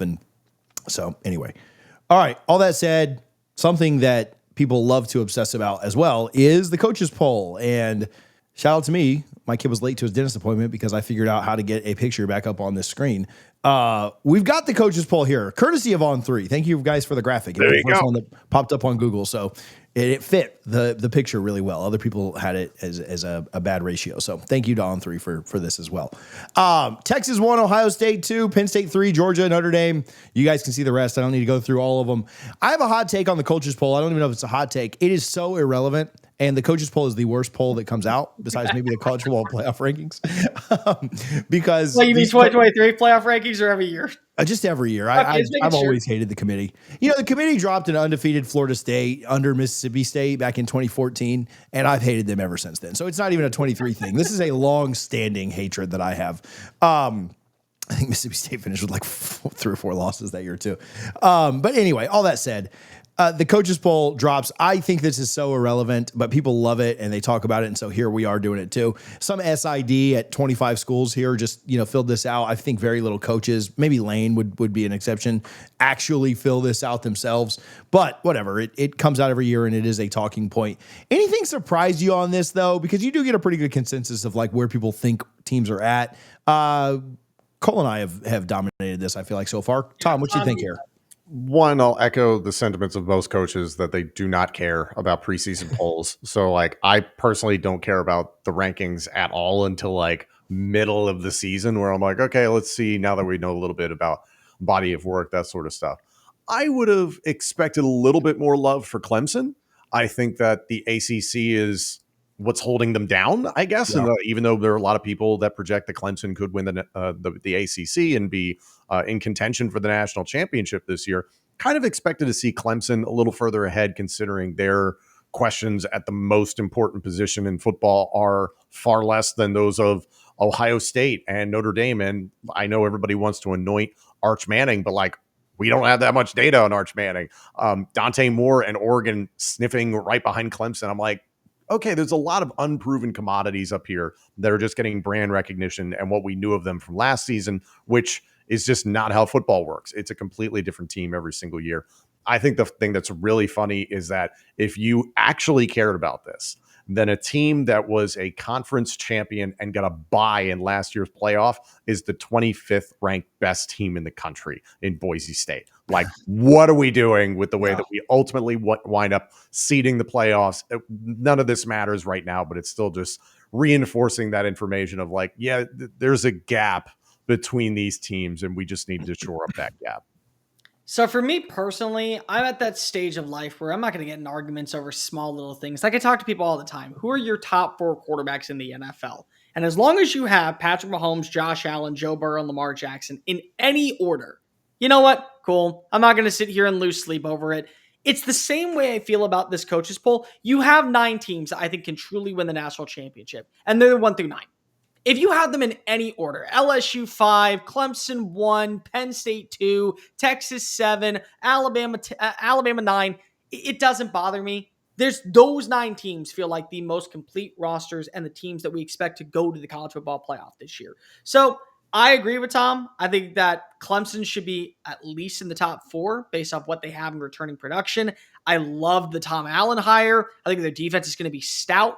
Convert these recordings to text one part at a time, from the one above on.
And so anyway, all right. All that said, something that people love to obsess about as well is the coaches poll. And shout out to me. My kid was late to his dentist appointment because I figured out how to get a picture back up on this screen. We've got the coaches poll here, courtesy of On3. Thank you guys for the graphic. It was the first one that popped up on Google. So it fit the picture really well. Other people had it as a bad ratio. So thank you to On3 for this as well. Texas 1, Ohio State 2, Penn State 3, Georgia, Notre Dame. You guys can see the rest. I don't need to go through all of them. I have a hot take on the coaches poll. I don't even know if it's a hot take. It is so irrelevant. And the coaches poll is the worst poll that comes out, besides maybe the college football playoff rankings. Because you mean 2023 playoff rankings or every year? Just every year. I've always hated the committee. The committee dropped an undefeated Florida State under Mississippi State back in 2014, and I've hated them ever since then. So it's not even a 23 thing. This is a long-standing hatred that I have. I think Mississippi State finished with like 3 or 4 losses that year too. But anyway, all that said, the coaches poll drops. I think this is so irrelevant, but people love it and they talk about it. And so here we are doing it too. Some SID at 25 schools here just, filled this out. I think very little coaches, maybe Lane would be an exception, actually fill this out themselves. But whatever, it comes out every year and it is a talking point. Anything surprise you on this though? Because you do get a pretty good consensus of like where people think teams are at. Cole and I have dominated this, I feel like, so far. Tom, what do you think here? One, I'll echo the sentiments of most coaches that they do not care about preseason polls. So, I personally don't care about the rankings at all until, middle of the season where I'm like, okay, let's see now that we know a little bit about body of work, that sort of stuff. I would have expected a little bit more love for Clemson. I think that the ACC is what's holding them down, I guess. Yeah. And even though there are a lot of people that project that Clemson could win the ACC and be in contention for the national championship this year, kind of expected to see Clemson a little further ahead, considering their questions at the most important position in football are far less than those of Ohio State and Notre Dame. And I know everybody wants to anoint Arch Manning, but we don't have that much data on Arch Manning. Dante Moore and Oregon sniffing right behind Clemson. I'm like, okay, there's a lot of unproven commodities up here that are just getting brand recognition and what we knew of them from last season, which is just not how football works. It's a completely different team every single year. I think the thing that's really funny is that if you actually cared about this, then a team that was a conference champion and got a bye in last year's playoff is the 25th ranked best team in the country in Boise State. What are we doing with the way that we ultimately wind up seeding the playoffs? None of this matters right now, but it's still just reinforcing that information of there's a gap between these teams and we just need to shore up that gap. So for me personally, I'm at that stage of life where I'm not going to get in arguments over small little things. I talk to people all the time. Who are your top 4 quarterbacks in the NFL? And as long as you have Patrick Mahomes, Josh Allen, Joe Burrow, and Lamar Jackson in any order, you know what? Cool. I'm not going to sit here and lose sleep over it. It's the same way I feel about this coaches poll. You have 9 teams that I think can truly win the national championship, and they're 1 through 9. If you have them in any order, LSU 5, Clemson 1, Penn State 2, Texas 7, Alabama 9, it doesn't bother me. Those 9 teams feel like the most complete rosters and the teams that we expect to go to the college football playoff this year. So I agree with Tom. I think that Clemson should be at least in the top 4 based off what they have in returning production. I love the Tom Allen hire. I think their defense is going to be stout.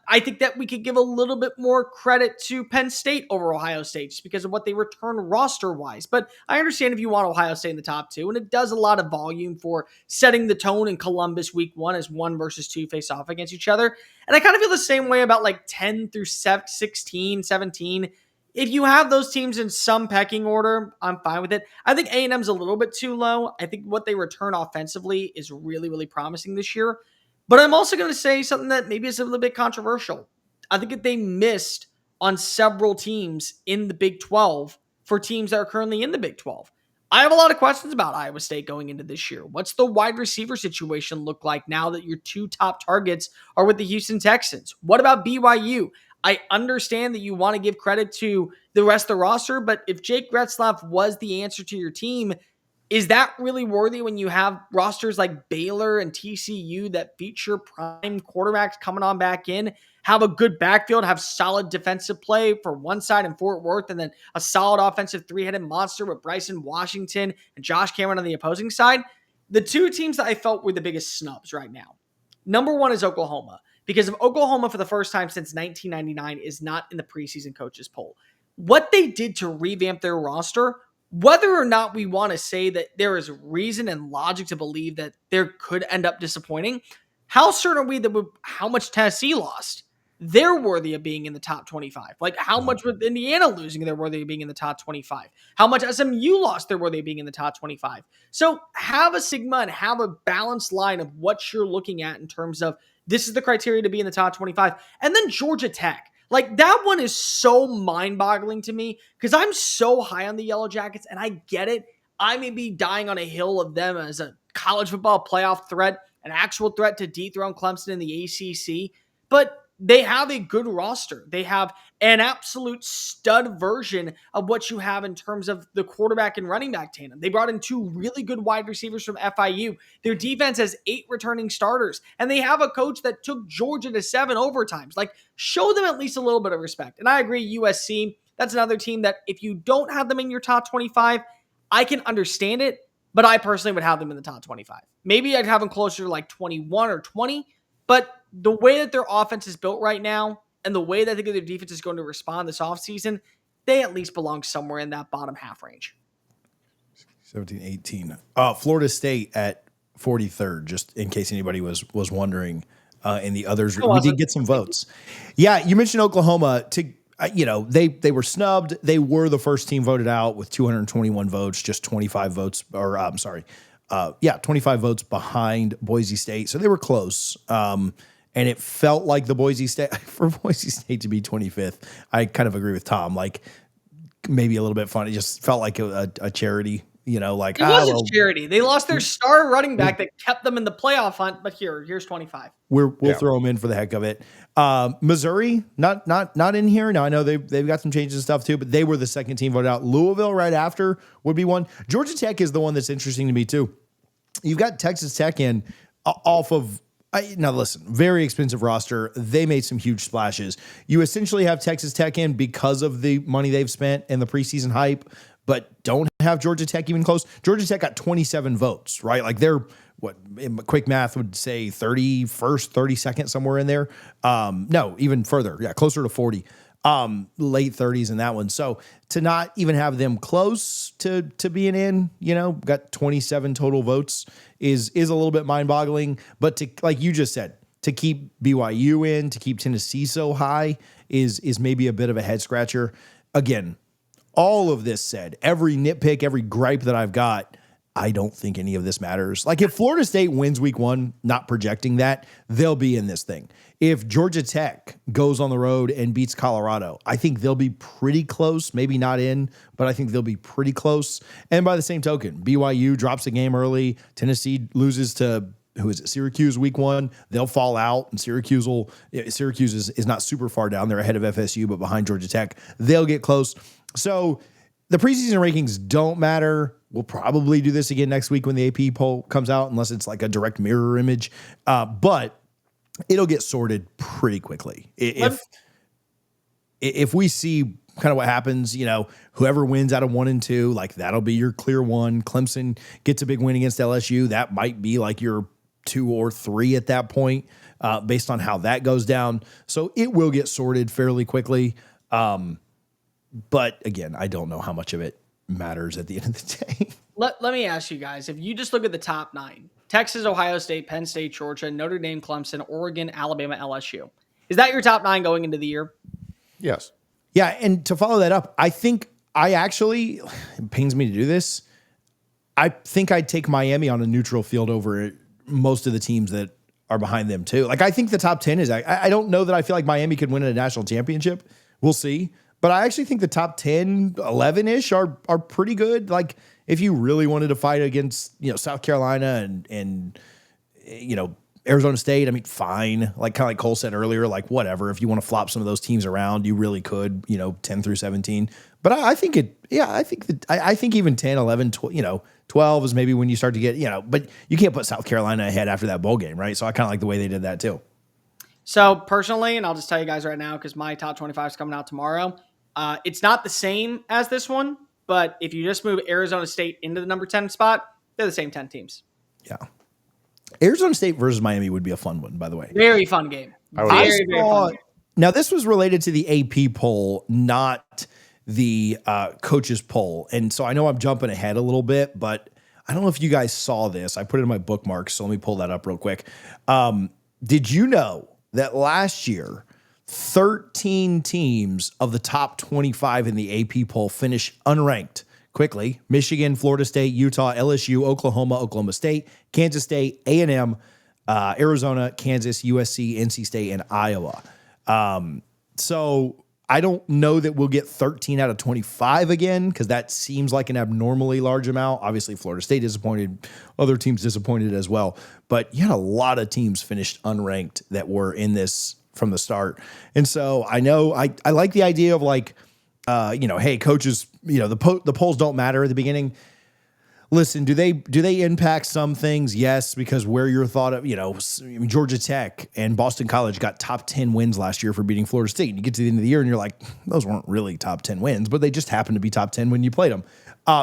I think that we could give a little bit more credit to Penn State over Ohio State just because of what they return roster-wise. But I understand if you want Ohio State in the top 2, and it does a lot of volume for setting the tone in Columbus week 1 as 1 versus 2 face off against each other. And I kind of feel the same way about 10 through 16, 17. If you have those teams in some pecking order, I'm fine with it. I think A&M's a little bit too low. I think what they return offensively is really, really promising this year. But I'm also going to say something that maybe is a little bit controversial. I think that they missed on several teams in the Big 12 for teams that are currently in the Big 12. I have a lot of questions about Iowa State going into this year. What's the wide receiver situation look like now that your 2 top targets are with the Houston Texans? What about BYU? I understand that you want to give credit to the rest of the roster, but if Jake Retzlaff was the answer to your team, is that really worthy when you have rosters like Baylor and TCU that feature prime quarterbacks coming on back in? have a good backfield, have solid defensive play for one side in Fort Worth, and then a solid offensive three-headed monster with Bryson Washington and Josh Cameron on the opposing side. The two teams that I felt were the biggest snubs right now. Number one is Oklahoma, because if Oklahoma for the first time since 1999 is not in the preseason coaches poll, what they did to revamp their roster, whether or not we want to say that there is reason and logic to believe that there could end up disappointing, how certain are we that how much Tennessee lost? They're worthy of being in the top 25. Like how much with Indiana losing, they're worthy of being in the top 25. How much SMU lost, they're worthy of being in the top 25. So have a sigma and have a balanced line of what you're looking at in terms of this is the criteria to be in the top 25. And then Georgia Tech. Like that one is so mind-boggling to me because I'm so high on the Yellow Jackets and I get it. I may be dying on a hill of them as a college football playoff threat, an actual threat to dethrone Clemson in the ACC, but they have a good roster. They have an absolute stud version of what you have in terms of the quarterback and running back tandem. They brought in two really good wide receivers from FIU. Their defense has 8 returning starters, and they have a coach that took Georgia to 7 overtimes. Like, show them at least a little bit of respect. And I agree, USC, that's another team that if you don't have them in your top 25, I can understand it, but I personally would have them in the top 25. Maybe I'd have them closer to like 21 or 20, but the way that their offense is built right now and the way that I think their defense is going to respond this offseason, they at least belong somewhere in that bottom half range. 17, 18. Florida State at 43rd, just in case anybody was wondering. And the others, we did get some votes. Yeah, you mentioned Oklahoma. They were snubbed. They were the first team voted out with 221 votes, just 25 votes, 25 votes behind Boise State. So they were close. And it felt like for Boise State to be 25th. I kind of agree with Tom. Like maybe a little bit funny. It just felt like a charity. It wasn't charity. They lost their star running back that kept them in the playoff hunt. But here's 25. We'll throw them in for the heck of it. Missouri, not in here. Now I know they've got some changes and stuff too, but they were the second team voted out. Louisville right after would be one. Georgia Tech is the one that's interesting to me too. You've got Texas Tech in off of. Now listen, very expensive roster. They made some huge splashes. You essentially have Texas Tech in because of the money they've spent and the preseason hype, but don't have Georgia Tech even close. Georgia Tech got 27 votes, right? Like they're quick math would say 31st, 32nd, somewhere in there. No, even further. Yeah, closer to 40. Late 30s in that one. So to not even have them close to being in, got 27 total votes is a little bit mind-boggling. But to, like you just said, to keep BYU in, to keep Tennessee so high is maybe a bit of a head scratcher. Again, all of this said, every nitpick, every gripe that I've got, I don't think any of this matters. Like if Florida State wins week 1, not projecting that, they'll be in this thing. If Georgia Tech goes on the road and beats Colorado, I think they'll be pretty close, maybe not in, but I think they'll be pretty close. And by the same token, BYU drops a game early. Tennessee loses to, Syracuse week 1. They'll fall out, and Syracuse is not super far down. They're ahead of FSU, but behind Georgia Tech. They'll get close. So the preseason rankings don't matter. We'll probably do this again next week when the AP poll comes out, unless it's like a direct mirror image. But it'll get sorted pretty quickly. If we see kind of what happens, whoever wins out of 1 and 2, like that'll be your clear one. Clemson gets a big win against LSU. That might be like your 2 or 3 at that point, based on how that goes down. So it will get sorted fairly quickly. But again, I don't know how much of it matters at the end of the day. Let me ask you guys, if you just look at the top 9, Texas, Ohio State, Penn State, Georgia, Notre Dame, Clemson, Oregon, Alabama, LSU. Is that your top 9 going into the year? Yes. Yeah, and to follow that up, I think it pains me to do this. I think I'd take Miami on a neutral field over most of the teams that are behind them too. Like I think the top 10 is, I don't know that I feel like Miami could win a national championship. We'll see. But I actually think the top 10, 11-ish are pretty good. Like if you really wanted to fight against, South Carolina and Arizona State, I mean, fine. Like kind of like Cole said earlier, like whatever. If you want to flop some of those teams around, you really could, 10 through 17. But I think even 10, 11, 12 is maybe when you start to get, but you can't put South Carolina ahead after that bowl game, right? So I kind of like the way they did that too. So personally, and I'll just tell you guys right now because my top 25 is coming out tomorrow. It's not the same as this one, but if you just move Arizona State into the number 10 spot, they're the same 10 teams. Yeah. Arizona State versus Miami would be a fun one, by the way. Very fun game. Very fun game. Now, this was related to the AP poll, not the coaches poll. And so I know I'm jumping ahead a little bit, but I don't know if you guys saw this. I put it in my bookmarks, so let me pull that up real quick. Did you know that last year, 13 teams of the top 25 in the AP poll finished unranked? Quickly: Michigan, Florida State, Utah, LSU, Oklahoma, Oklahoma State, Kansas State, A&M, Arizona, Kansas, USC, NC State, and Iowa. So I don't know that we'll get 13 out of 25 again, because that seems like an abnormally large amount. Obviously, Florida State disappointed. Other teams disappointed as well. But you had a lot of teams finished unranked that were in this from the start. And so I know I like the idea of like, hey, coaches, the polls don't matter at the beginning. Listen, do they impact some things? Yes, because where you're thought of, Georgia Tech and Boston College got top 10 wins last year for beating Florida State. And you get to the end of the year and you're like, those weren't really top 10 wins, but they just happened to be top 10 when you played them.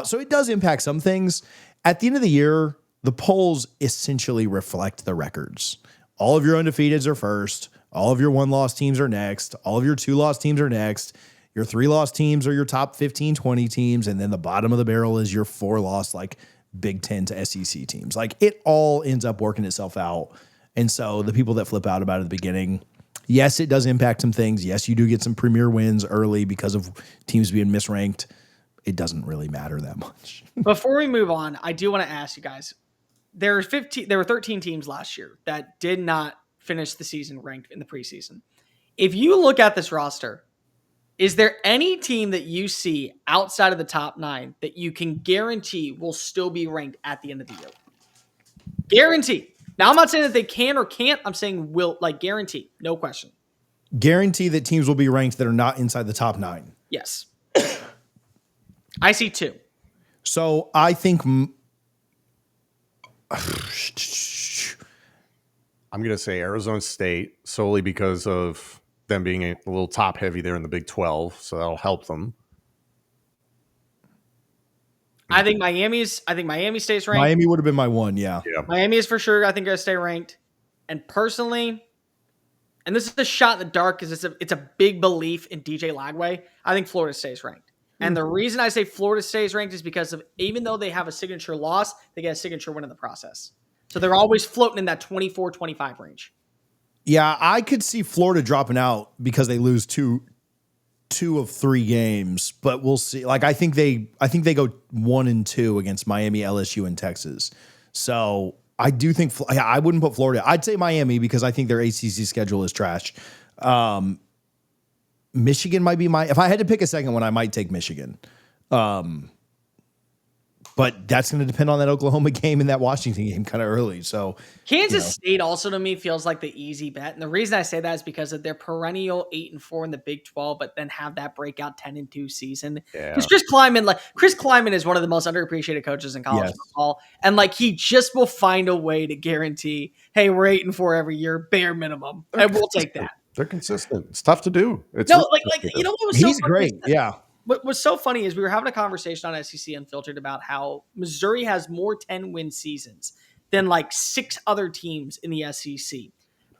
So it does impact some things. At the end of the year, the polls essentially reflect the records. All of your undefeateds are first. All of your one-loss teams are next. All of your two-loss teams are next. Your 3-loss teams are your top 15, 20 teams, and then the bottom of the barrel is your 4-loss, like Big Ten to SEC teams. Like, it all ends up working itself out. And so the people that flip out about it at the beginning, yes, it does impact some things. Yes, you do get some premier wins early because of teams being misranked. It doesn't really matter that much. Before we move on, I do want to ask you guys, there were 13 teams last year that did not finish the season ranked in the preseason. If you look at this roster, is there any team that you see outside of the top 9 that you can guarantee will still be ranked at the end of the year? Guarantee. Now, I'm not saying that they can or can't. I'm saying will, like, guarantee. No question. Guarantee that teams will be ranked that are not inside the top 9. Yes. I see 2. So I think I'm going to say Arizona State solely because of them being a little top heavy there in the Big 12, so that'll help them. I think Miami stays ranked. Miami would have been my one, yeah. Miami is for sure, I think, going to stay ranked. And personally, and this is a shot in the dark because it's a big belief in DJ Lagway, I think Florida stays ranked. And the reason I say Florida stays ranked is because of, even though they have a signature loss, they get a signature win in the process. So they're always floating in that 24-25 range. Yeah, I could see Florida dropping out because they lose two of 3 games, but we'll see. Like, I think they go 1-2 against Miami, LSU, and Texas. So I do think I wouldn't put Florida. I'd say Miami because I think their ACC schedule is trash. Michigan might be if I had to pick a second one, I might take Michigan. But that's going to depend on that Oklahoma game and that Washington game kind of early. So Kansas State also to me feels like the easy bet. And the reason I say that is because of their perennial 8-4 in the Big 12, but then have that breakout 10-2 season. Because Chris Kleiman is one of the most underappreciated coaches in college football. And like, he just will find a way to guarantee, hey, we're 8-4 every year, bare minimum. And we'll take that. They're consistent. It's tough to do. What was so he's great. Yeah. What was so funny is we were having a conversation on SEC Unfiltered about how Missouri has more 10-win seasons than like 6 other teams in the SEC.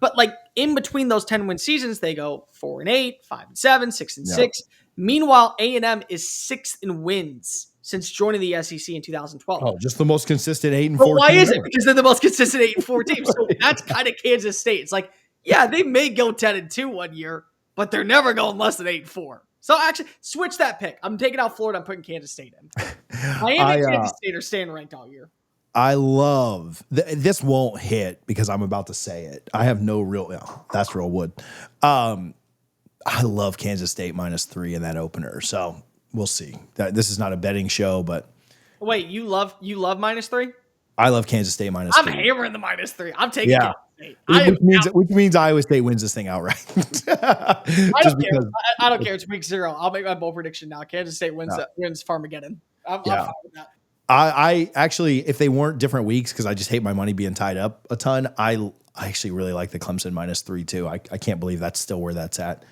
But like in between those 10-win seasons, they go 4-8, 5-7, 6-6. Meanwhile, A&M is 6th in wins since joining the SEC in 2012. Oh, just the most consistent 8-4. But why is it? Because they're the most consistent 8-4 team. So that's kind of Kansas State. It's like, yeah, they may go 10-2 one year, but they're never going less than 8-4. So actually, switch that pick. I'm taking out Florida. I'm putting Kansas State in. Miami and Kansas State are staying ranked all year. I love this. Won't hit because I'm about to say it. I have no real. That's real wood. I love Kansas State -3 in that opener. So we'll see. This is not a betting show, but wait, you love -3? I love Kansas State -3. I'm hammering the -3. I'm taking Kansas State. Which means Iowa State wins this thing outright. I don't care. It's week 0. I'll make my bold prediction now. Kansas State wins Farmageddon. I'm fine with that. I actually, if they weren't different weeks, because I just hate my money being tied up a ton, I I actually really like the Clemson -3 too. I can't believe that's still where that's at.